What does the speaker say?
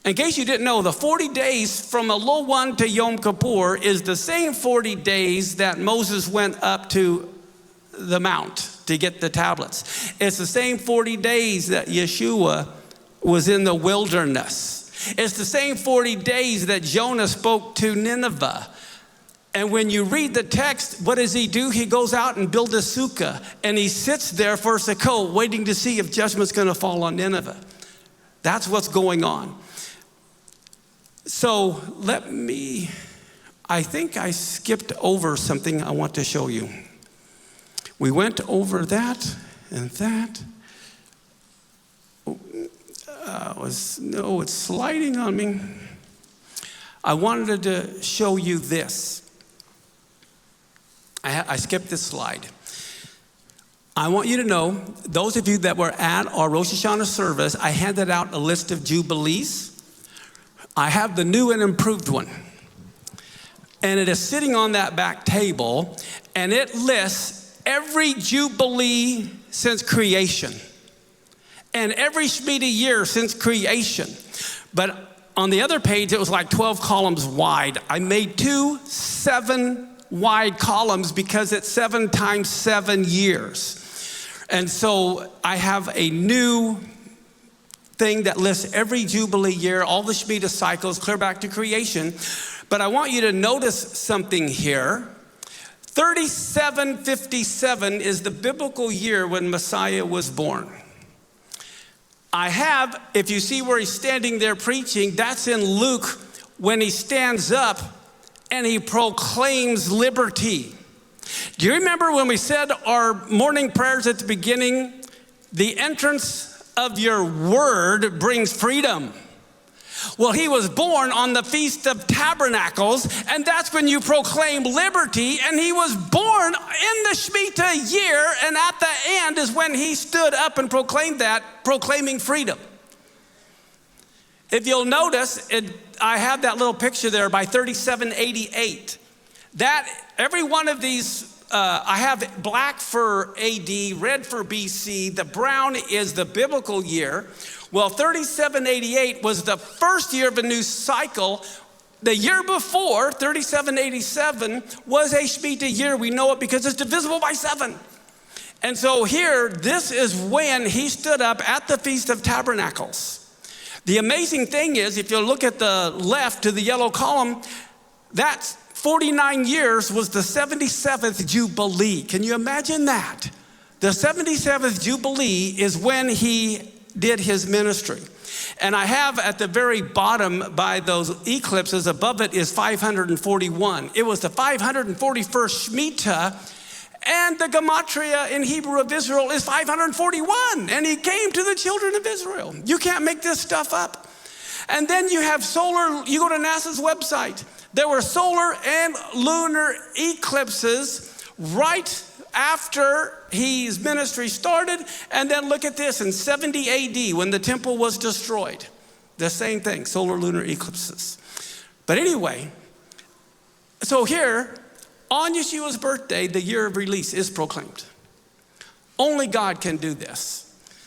In case you didn't know, the 40 days from Elul 1 to Yom Kippur is the same 40 days that Moses went up to the mount to get the tablets. It's the same 40 days that Yeshua was in the wilderness. It's the same 40 days that Jonah spoke to Nineveh. And when you read the text, what does he do? He goes out and builds a sukkah, and he sits there for a Sukkot, waiting to see if judgment's going to fall on Nineveh. That's what's going on. So I think I skipped over something I want to show you. We went over that and that. It's sliding on me. I wanted to show you this. I skipped this slide. I want you to know, those of you that were at our Rosh Hashanah service, I handed out a list of Jubilees. I have the new and improved one. And it is sitting on that back table, and it lists every Jubilee since creation and every Shemitah year since creation. But on the other page, it was like 12 columns wide. I made 2 7-wide columns because it's 7 times 7 years. And so I have a new thing that lists every Jubilee year, all the Shemitah cycles, clear back to creation. But I want you to notice something here. 3757 is the biblical year when Messiah was born. I have, if you see where he's standing there preaching, that's in Luke when he stands up and he proclaims liberty. Do you remember when we said our morning prayers at the beginning? The entrance of your word brings freedom. Well, he was born on the Feast of Tabernacles, and that's when you proclaim liberty, and he was born in the Shemitah year, and at the end is when he stood up and proclaimed that, proclaiming freedom. If you'll notice, I have that little picture there by 3788. That, every one of these, I have black for AD, red for BC, the brown is the biblical year. Well, 3788 was the first year of a new cycle. The year before, 3787, was a Shemitah year. We know it because it's divisible by 7. And so here, this is when he stood up at the Feast of Tabernacles. The amazing thing is, if you look at the left to the yellow column, that's 49 years was the 77th Jubilee. Can you imagine that? The 77th Jubilee is when he did his ministry. And I have at the very bottom by those eclipses, above it is 541. It was the 541st Shemitah, and the gematria in Hebrew of Israel is 541. And he came to the children of Israel. You can't make this stuff up. And then you have solar, you go to NASA's website. There were solar and lunar eclipses right after his ministry started. And then look at this, in 70 AD, when the temple was destroyed. The same thing, solar lunar eclipses. But anyway, so here, on Yeshua's birthday, the year of release is proclaimed. Only God can do this.